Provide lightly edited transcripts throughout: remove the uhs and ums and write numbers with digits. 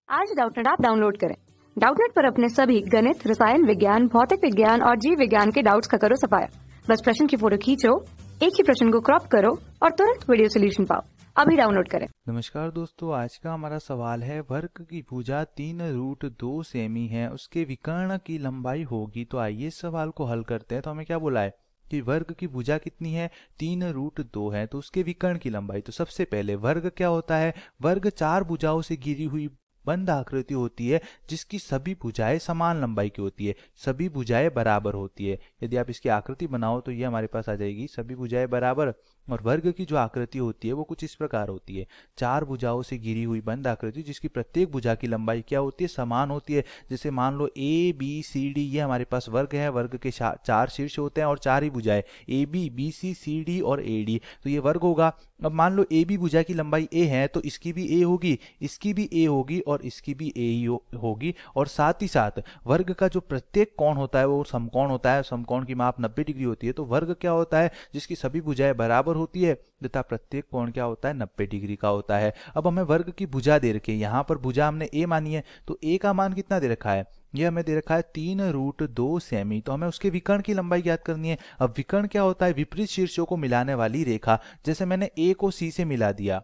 आज Doubtnut app download करें। Doubtnut पर अपने सभी गणित, रसायन विज्ञान, भौतिक विज्ञान और जीव विज्ञान के डाउट्स का करो सफाया। बस प्रश्न की फोटो खींचो, एक ही प्रश्न को क्रॉप करो और तुरंत वीडियो सोल्यूशन पाओ। अभी डाउनलोड करें। नमस्कार दोस्तों, आज का हमारा सवाल है वर्ग की भुजा 3√2 सेमी है, उसके विकर्ण की लंबाई होगी। तो आइए इस सवाल को हल करते हैं। तो हमें क्या बोला है कि वर्ग की भुजा कितनी है, 3√2 है, तो उसके विकर्ण की लंबाई। तो सबसे पहले वर्ग क्या होता है? वर्ग चार भुजाओं से घिरी हुई बंद आकृति होती है जिसकी सभी भुजाएं समान लंबाई की होती है, सभी भुजाएं बराबर होती है। यदि आप इसकी आकृति बनाओ तो ये हमारे पास आ जाएगी सभी भुजाएं बराबर। और वर्ग की जो आकृति होती है वो कुछ इस प्रकार होती है, चार भुजाओं से घिरी हुई बंद आकृति जिसकी प्रत्येक भुजा की लंबाई क्या होती है? समान होती है। जैसे मान लो ए बी सी डी, ये हमारे पास वर्ग है। वर्ग के चार शीर्ष होते हैं और चार ही भुजाएं, A B B C C D और ए डी, तो ये वर्ग होगा। अब मान लो ए बी भुजा की लंबाई ए है तो इसकी भी ए होगी, इसकी भी ए होगी और इसकी भी ए ही होगी। और साथ ही साथ वर्ग का जो प्रत्येक कोण होता है वो समकोण होता है, समकोण की माप 90 डिग्री होती है। तो वर्ग क्या होता है? जिसकी सभी भुजाएं बराबर होती है तथा प्रत्येक कोण क्या होता है? 90 डिग्री का होता है। अब हमें वर्ग की भुजा दे रखी है, यहाँ पर भुजा हमने ए मानी है, तो ए का मान कितना दे रखा है? ये हमें दे रखा है 3√2 सेमी। तो हमें उसके विकर्ण की लंबाई ज्ञात करनी है। अब विकर्ण क्या होता है? विपरीत शीर्षों को मिलाने वाली रेखा। जैसे मैंने ए को सी से मिला दिया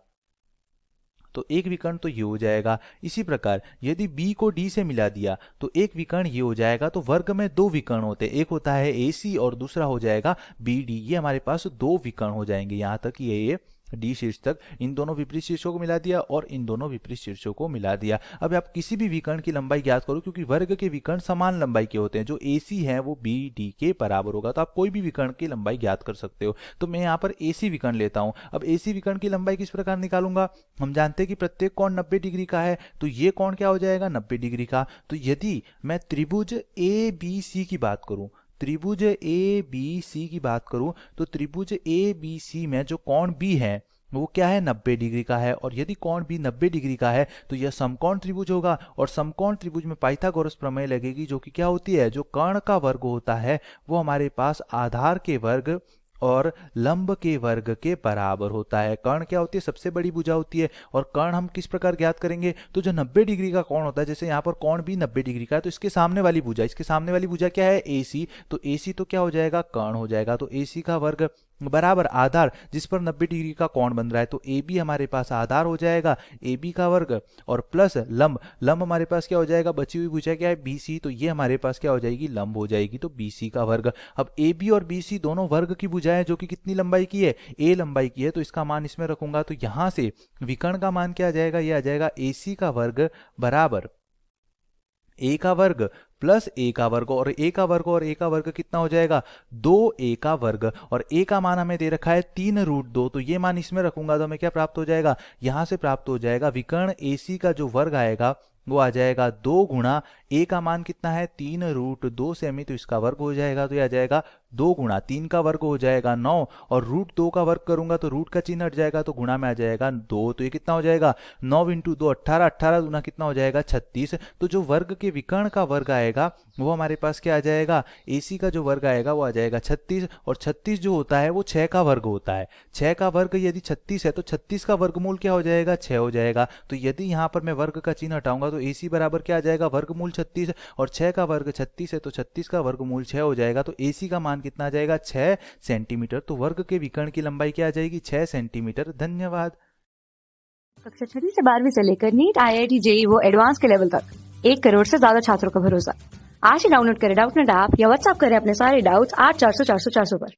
तो एक विकर्ण तो ये हो जाएगा। इसी प्रकार यदि b को d से मिला दिया तो एक विकर्ण ये हो जाएगा। तो वर्ग में दो विकर्ण होते हैं, एक होता है AC और दूसरा हो जाएगा BD। ये हमारे पास दो विकर्ण हो जाएंगे। यहाँ तक ये डी शीर्ष तक इन दोनों विपरीत शीर्षों को मिला दिया और इन दोनों विपरीत शीर्षों को मिला दिया। अब आप किसी भी विकर्ण की लंबाई ज्ञात करो, क्योंकि वर्ग के विकर्ण समान लंबाई के होते हैं। जो AC है वो BD के बराबर होगा। तो आप कोई भी विकर्ण की लंबाई ज्ञात कर सकते हो। तो मैं यहाँ पर AC विकर्ण लेता हूँ। अब AC विकर्ण की लंबाई किस प्रकार निकालूंगा? हम जानते हैं कि प्रत्येक कोण 90 डिग्री का है, तो ये कोण क्या हो जाएगा? 90 डिग्री का। तो यदि मैं त्रिभुज ABC की बात करूं, त्रिभुज ABC की बात करूं तो त्रिभुज ABC में जो कोण B है वो क्या है? 90 डिग्री का है। और यदि कोण B 90 डिग्री का है तो यह समकोण त्रिभुज होगा। और समकोण त्रिभुज में पाइथागोरस प्रमेय लगेगी, जो कि क्या होती है? जो कर्ण का वर्ग होता है वो हमारे पास आधार के वर्ग और लंब के वर्ग के बराबर होता है। कर्ण क्या होती है? सबसे बड़ी भुजा होती है। और कर्ण हम किस प्रकार ज्ञात करेंगे? तो जो 90 डिग्री का कोण होता है, जैसे यहाँ पर कोण भी 90 डिग्री का है, तो इसके सामने वाली भुजा, इसके सामने वाली भुजा क्या है? AC। तो AC तो क्या हो जाएगा? कर्ण हो जाएगा। तो AC का वर्ग बराबर आधार जिस पर 90 डिग्री का कोण बन रहा है, तो AB हमारे पास आधार हो जाएगा, AB का वर्ग और प्लस लंब। लंब हमारे पास क्या हो जाएगा? बची हुई भुजा क्या है? BC। तो ये हमारे पास क्या हो जाएगी? लंब हो जाएगी, तो BC का वर्ग। अब AB और BC दोनों वर्ग की भुजाएं जो कि कितनी लंबाई की है? A लंबाई की है, तो इसका मान इसमें रखूंगा। तो यहां से विकर्ण का मान क्या आ जाएगा? ये आ जाएगा AC का वर्ग बराबर A का वर्ग प्लस A का वर्ग। और A का वर्ग और A का वर्ग कितना हो जाएगा? 2A का वर्ग। और A का मान हमें दे रखा है 3√2, तो ये मान इसमें रखूंगा तो हमें क्या प्राप्त हो जाएगा? यहां से प्राप्त हो जाएगा विकर्ण AC का जो वर्ग आएगा वो आ जाएगा 2 गुणा A का मान कितना है? 3√2 सेमी, तो इसका वर्ग हो जाएगा। तो यह आ जाएगा 2 गुणा 3 का वर्ग हो जाएगा 9, और √2 का वर्ग करूंगा तो रूट का चिन्ह हट जाएगा, तो गुणा में आ जाएगा 2। तो ये कितना हो जाएगा? 9 × 2 18, 18 गुना कितना हो जाएगा? 36। तो जो वर्ग के विकर्ण का वर्ग आएगा वो हमारे पास क्या आ जाएगा? AC का जो वर्ग आएगा वो आ जाएगा 36। और 36 जो होता है वो 6 का वर्ग होता है। 6 का वर्ग यदि 36 है तो 36 का वर्गमूल क्या हो जाएगा? 6 हो जाएगा। तो यदि यहाँ पर मैं वर्ग का चिन्ह हटाऊंगा तो AC बराबर क्या आ जाएगा? वर्गमूल 36, और 6 का वर्ग 36 है तो 36 का वर्गमूल 6 हो जाएगा। तो AC का मान कितना आ जाएगा? 6 सेंटीमीटर। तो वर्ग के विकर्ण की लंबाई क्या आ जाएगी? 6 सेंटीमीटर। धन्यवाद। कक्षा 6 से 12वीं से लेकर नीट, IIT, JEE वो एडवांस के लेवल तक 1 करोड़ से ज्यादा छात्रों का भरोसा। आज ही डाउनलोड करें डाउटनेट ऐप या व्हाट्सएप करें अपने सारे डाउट्स 8400 400 400 पर।